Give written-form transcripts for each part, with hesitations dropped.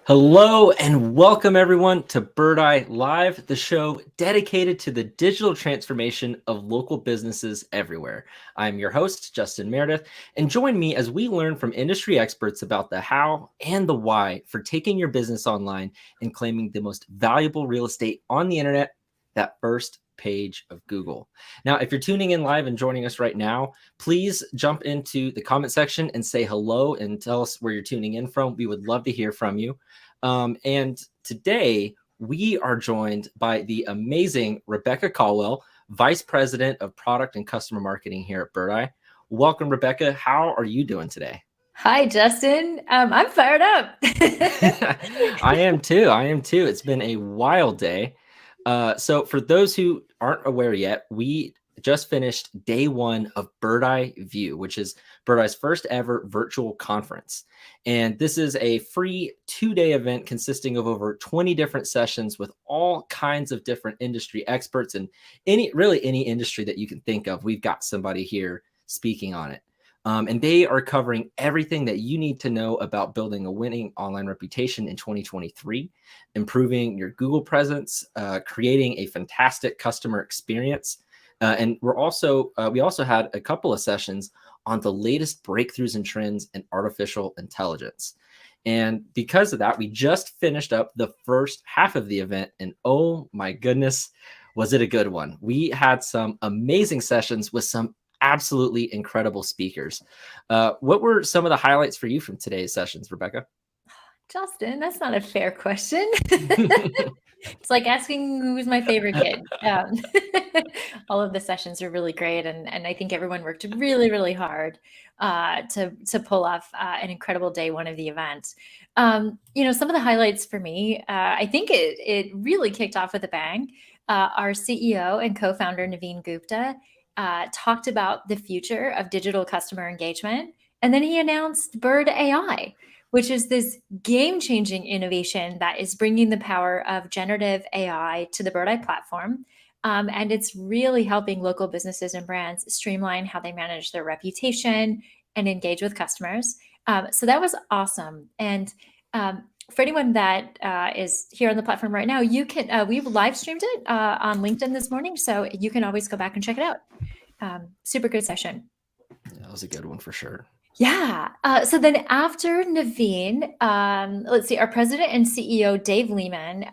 Hello and welcome everyone to Birdeye Live, the show dedicated to the digital transformation of local businesses everywhere. I'm your host, Justin Meredith, and join me as we learn from industry experts about the how and the why for taking your business online and claiming the most valuable real estate on the internet, that first page of Google. Now, if you're tuning in live and joining us right now, please jump into the comment section and say hello and tell us where you're tuning in from. We would love to hear from you. And today we are joined by the amazing Rebecca Colwell, Vice President of Product and Customer Marketing here at Birdeye. Welcome, Rebecca. How are you doing today? Hi, Justin. I'm fired up. I am too. It's been a wild day. So for those who aren't aware yet, we just finished day one of Birdeye View, which is Birdeye's first ever virtual conference. And this is a free 2-day event consisting of over 20 different sessions with all kinds of different industry experts and any industry that you can think of. We've got somebody here speaking on it. And they are covering everything that you need to know about building a winning online reputation in 2023, improving your Google presence, creating a fantastic customer experience. And we also had a couple of sessions on the latest breakthroughs and trends in artificial intelligence. And because of that, we just finished up the first half of the event. And oh my goodness, was it a good one? We had some amazing sessions with some absolutely incredible speakers. What were some of the highlights for you from today's sessions, Rebecca? Justin, that's not a fair question. It's like asking who's my favorite kid. All of the sessions are really great, and I think everyone worked really, really hard to pull off an incredible day one of the event. Some of the highlights for me, I think it really kicked off with a bang. Our CEO and co-founder Naveen Gupta talked about the future of digital customer engagement, and then he announced Bird AI, which is this game-changing innovation that is bringing the power of generative AI to the Birdeye platform. And it's really helping local businesses and brands streamline how they manage their reputation and engage with customers. So that was awesome. And for anyone that is here on the platform right now, you can we've live streamed it on LinkedIn this morning, so you can always go back and check it out. Super good session. That was a good one for sure. Yeah. So then after Naveen, let's see, our president and CEO, Dave Lehman,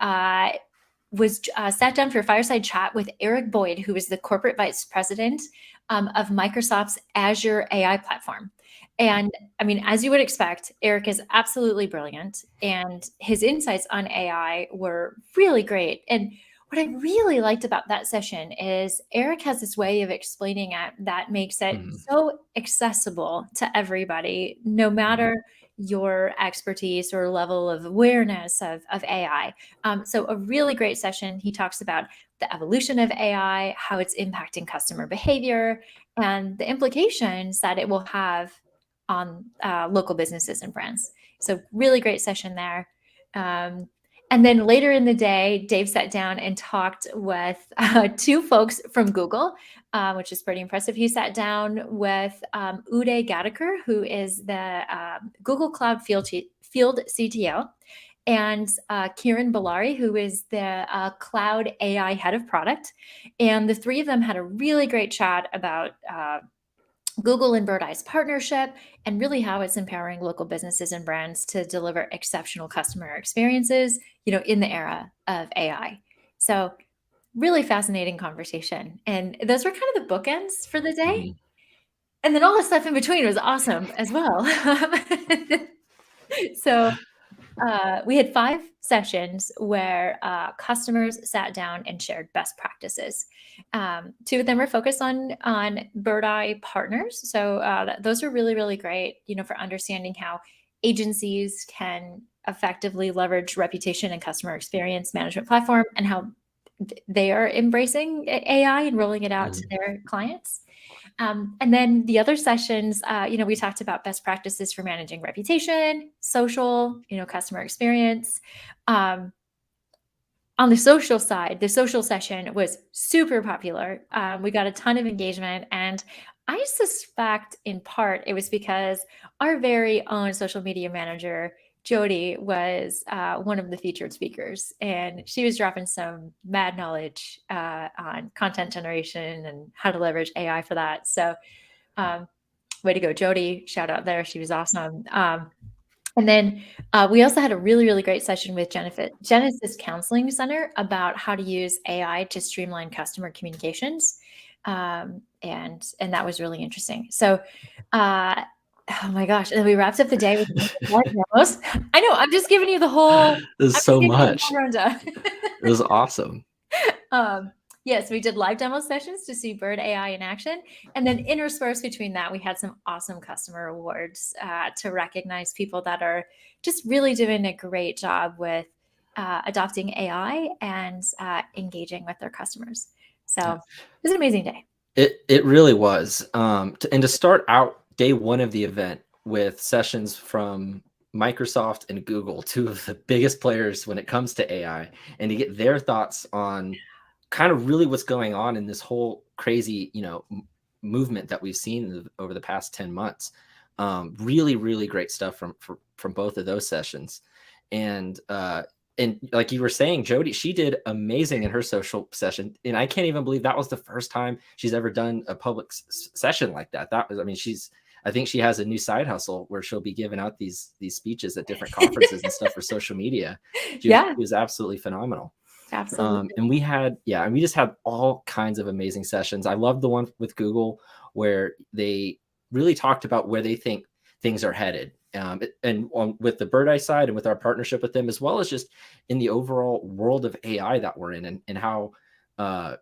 was sat down for a fireside chat with Eric Boyd, who is the corporate vice president of Microsoft's Azure AI platform. And I mean, as you would expect, Eric is absolutely brilliant, and his insights on AI were really great. And what I really liked about that session is Eric has this way of explaining it that makes it so accessible to everybody, no matter your expertise or level of awareness of AI. So a really great session. He talks about the evolution of AI, how it's impacting customer behavior, and the implications that it will have on local businesses and brands. So really great session there. And then later in the day, Dave sat down and talked with two folks from Google, which is pretty impressive. He sat down with Uday Gadekar, who is the Google Cloud Field CTO, and Kiran Bellari, who is the Cloud AI Head of Product. And the three of them had a really great chat about Google and Birdeye's partnership, and really how it's empowering local businesses and brands to deliver exceptional customer experiences, in the era of AI. So really fascinating conversation. And those were kind of the bookends for the day. And then all the stuff in between was awesome as well. So we had 5 sessions where customers sat down and shared best practices. 2 of them were focused on Birdeye partners. So those are really, really great, for understanding how agencies can effectively leverage reputation and customer experience management platform, and how they are embracing AI and rolling it out to their clients. And then the other sessions, we talked about best practices for managing reputation, social, customer experience. On the social side, the social session was super popular. We got a ton of engagement, and I suspect in part it was because our very own social media manager Jody was one of the featured speakers, and she was dropping some mad knowledge on content generation and how to leverage AI for that. So, way to go, Jody! Shout out there. She was awesome. And then we also had a really, really great session with Genesis Counseling Center about how to use AI to streamline customer communications. And that was really interesting. So, oh my gosh. And then we wrapped up the day with live demos. I know, I'm just giving you the whole, There's I'm just so giving you the much. whole rundown. It was awesome. Yes, we did live demo sessions to see Bird AI in action. And then interspersed between that, we had some awesome customer awards to recognize people that are just really doing a great job with adopting AI and engaging with their customers. So Yeah. it was an amazing day. It really was. And to start out day one of the event with sessions from Microsoft and Google, two of the biggest players when it comes to AI, and to get their thoughts on kind of really what's going on in this whole crazy, movement that we've seen over the past 10 months. Really, really great stuff from both of those sessions. And like you were saying, Jody, she did amazing in her social session. And I can't even believe that was the first time she's ever done a public session like that. That was, I mean, I think she has a new side hustle where she'll be giving out these speeches at different conferences and stuff for social media. She was absolutely phenomenal. Absolutely. And we just had all kinds of amazing sessions. I loved the one with Google where they really talked about where they think things are headed. With the Birdeye side and with our partnership with them, as well as just in the overall world of AI that we're in, and how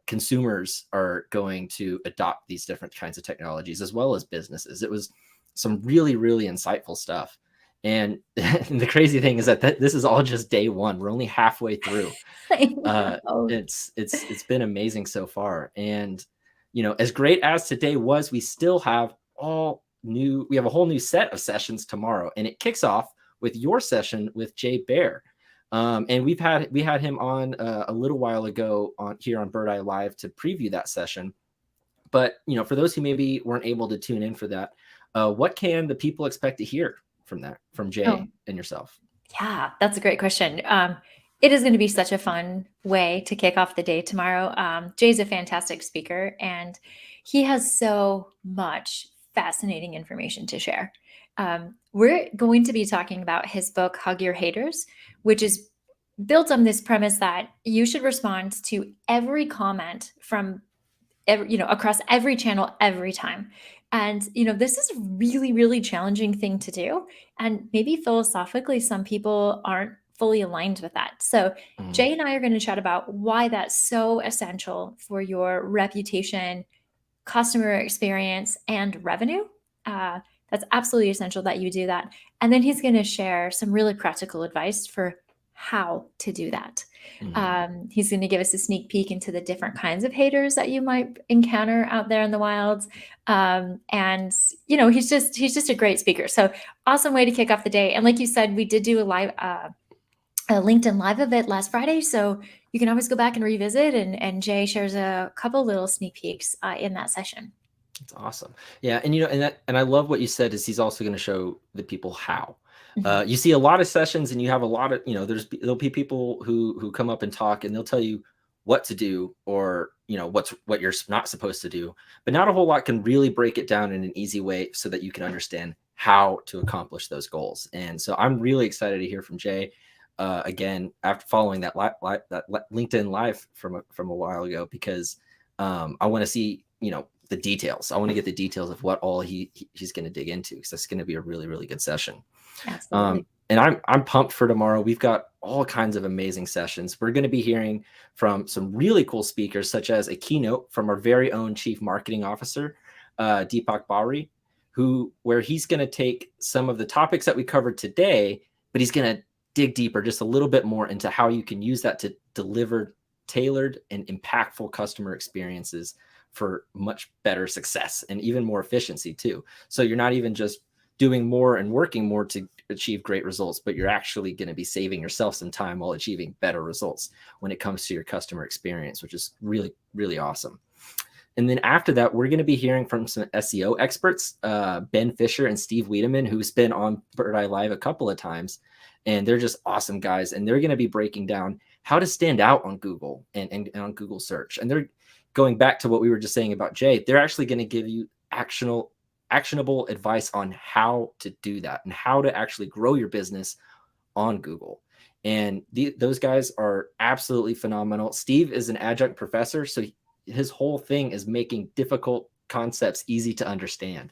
consumers are going to adopt these different kinds of technologies, as well as businesses. It was some really, really insightful stuff. And the crazy thing is that this is all just day one. We're only halfway through. It's been amazing so far. And, as great as today was, we still have we have a whole new set of sessions tomorrow, and it kicks off with your session with Jay Baer. And we had him on a little while ago here on Birdeye Live to preview that session. But, for those who maybe weren't able to tune in for that, what can the people expect to hear from Jay and yourself? Yeah, that's a great question. It is going to be such a fun way to kick off the day tomorrow. Jay's a fantastic speaker, and he has so much fascinating information to share. We're going to be talking about his book, Hug Your Haters, which is built on this premise that you should respond to every comment from across every channel every time. And, this is a really, really challenging thing to do. And maybe philosophically, some people aren't fully aligned with that. So Jay and I are going to chat about why that's so essential for your reputation, customer experience, and revenue. That's absolutely essential that you do that. And then he's going to share some really practical advice for how to do that. He's going to give us a sneak peek into the different kinds of haters that you might encounter out there in the wilds. And he's just a great speaker. So awesome way to kick off the day. And like you said, we did do a LinkedIn Live event last Friday. So you can always go back and revisit, and Jay shares a couple little sneak peeks in that session. That's awesome. Yeah. And I love what you said is he's also going to show the people how. You see a lot of sessions, and you have a lot of, there'll be people who come up and talk, and they'll tell you what to do, or, what you're not supposed to do, but not a whole lot can really break it down in an easy way so that you can understand how to accomplish those goals. And so I'm really excited to hear from Jay again, after following that LinkedIn Live from a while ago, because I want to see, the details. I want to get the details of what all he's going to dig into, because that's going to be a really, really good session. Absolutely. And I'm pumped for tomorrow. We've got all kinds of amazing sessions. We're going to be hearing from some really cool speakers, such as a keynote from our very own Chief Marketing Officer, Deepak Bari, where he's going to take some of the topics that we covered today, but he's going to dig deeper just a little bit more into how you can use that to deliver tailored and impactful customer experiences for much better success and even more efficiency too. So you're not even just doing more and working more to achieve great results, but you're actually going to be saving yourself some time while achieving better results when it comes to your customer experience, which is really, really awesome. And then after that, we're going to be hearing from some SEO experts, Ben Fisher and Steve Wiedemann, who's been on Birdeye Live a couple of times. and they're just awesome guys. And they're going to be breaking down how to stand out on Google and on Google search. And they're going back to what we were just saying about Jay. They're actually going to give you actionable advice on how to do that and how to actually grow your business on Google. And those guys are absolutely phenomenal. Steve is an adjunct professor, so his whole thing is making difficult concepts easy to understand.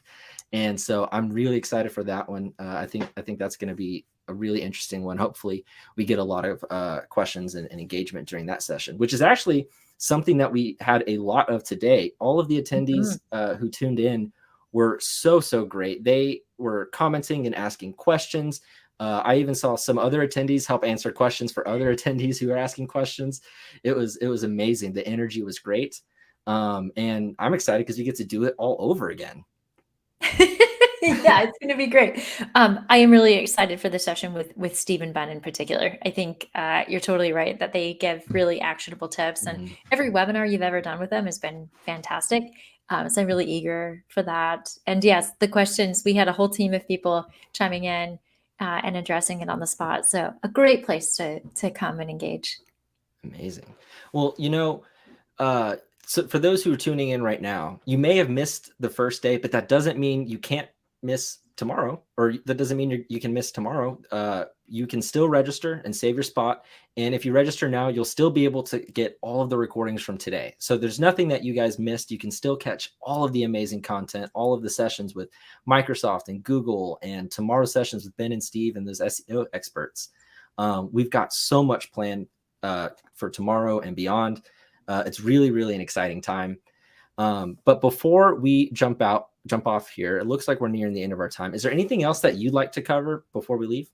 And so I'm really excited for that one. I think that's going to be a really interesting one. Hopefully we get a lot of questions and engagement during that session, which is actually something that we had a lot of today. All of the attendees who tuned in were so great. They were commenting and asking questions. I even saw some other attendees help answer questions for other attendees who are asking questions. It was amazing. The energy was great. And I'm excited because we get to do it all over again. Yeah, it's going to be great. I am really excited for the session with Steve and Ben in particular. I think you're totally right that they give really actionable tips, and every webinar you've ever done with them has been fantastic. So I'm really eager for that. And yes, the questions, we had a whole team of people chiming in and addressing it on the spot. So a great place to come and engage. Amazing. Well, so for those who are tuning in right now, you may have missed the first day, but that doesn't mean you can't miss tomorrow, or that doesn't mean you can miss tomorrow. You can still register and save your spot. And if you register now, you'll still be able to get all of the recordings from today. So there's nothing that you guys missed. You can still catch all of the amazing content, all of the sessions with Microsoft and Google, and tomorrow's sessions with Ben and Steve and those SEO experts. We've got so much planned for tomorrow and beyond. It's really an exciting time. But before we jump off here, it looks like we're nearing the end of our time. Is there anything else that you'd like to cover before we leave?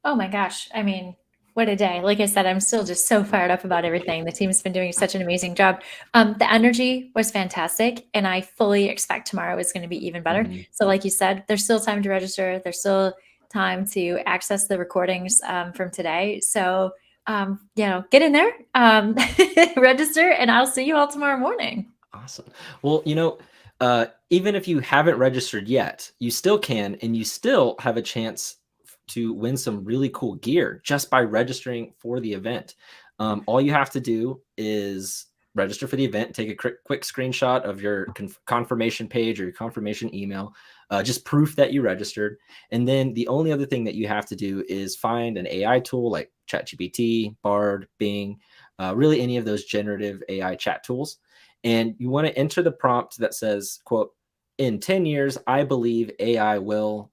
Oh my gosh. I mean, what a day. Like I said, I'm still just so fired up about everything. The team's been doing such an amazing job. The energy was fantastic, and I fully expect tomorrow is going to be even better. So like you said, there's still time to register. There's still time to access the recordings from today. So, get in there, register, and I'll see you all tomorrow morning. Awesome. Well, even if you haven't registered yet, you still can, and you still have a chance to win some really cool gear just by registering for the event. All you have to do is register for the event, take a quick screenshot of your confirmation page or your confirmation email, just proof that you registered. And then the only other thing that you have to do is find an AI tool like ChatGPT, Bard, Bing, really any of those generative AI chat tools. And you want to enter the prompt that says, quote, "In 10 years, I believe AI will ...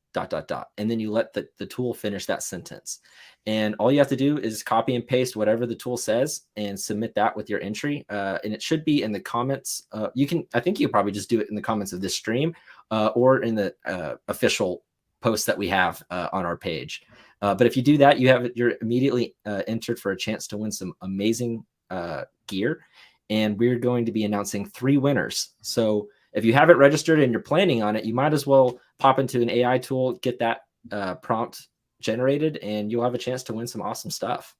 And then you let the tool finish that sentence. And all you have to do is copy and paste whatever the tool says and submit that with your entry. And it should be in the comments. I think you can probably just do it in the comments of this stream or in the official post that we have on our page. But if you do that, you're immediately entered for a chance to win some amazing gear. And we're going to be announcing 3 winners. So if you haven't registered and you're planning on it, you might as well pop into an AI tool, get that prompt generated, and you'll have a chance to win some awesome stuff.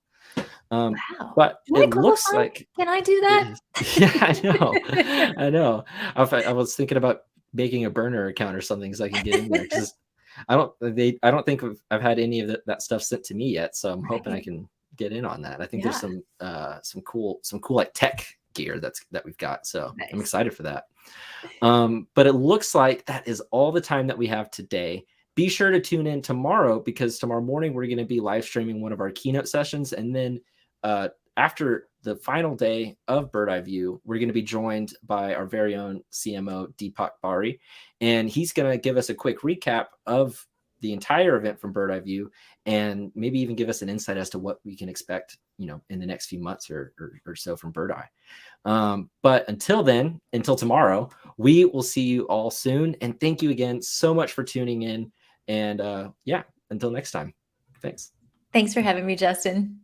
Wow. But it looks like... Can I do that? Yeah, I know. I was thinking about making a burner account or something so I can get in there. Because I don't think I've had any of that stuff sent to me yet. So I'm hoping I can get in on that. I think there's some cool like tech gear that we've got. So nice. I'm excited for that. But it looks like that is all the time that we have today. Be sure to tune in tomorrow, because tomorrow morning we're going to be live streaming one of our keynote sessions. And then after the final day of Birdeye View, we're going to be joined by our very own CMO, Deepak Bari. And he's going to give us a quick recap of the entire event from Birdeye View, and maybe even give us an insight as to what we can expect, in the next few months or so from Birdeye. But until tomorrow, we will see you all soon. And thank you again so much for tuning in. And until next time. Thanks. Thanks for having me, Justin.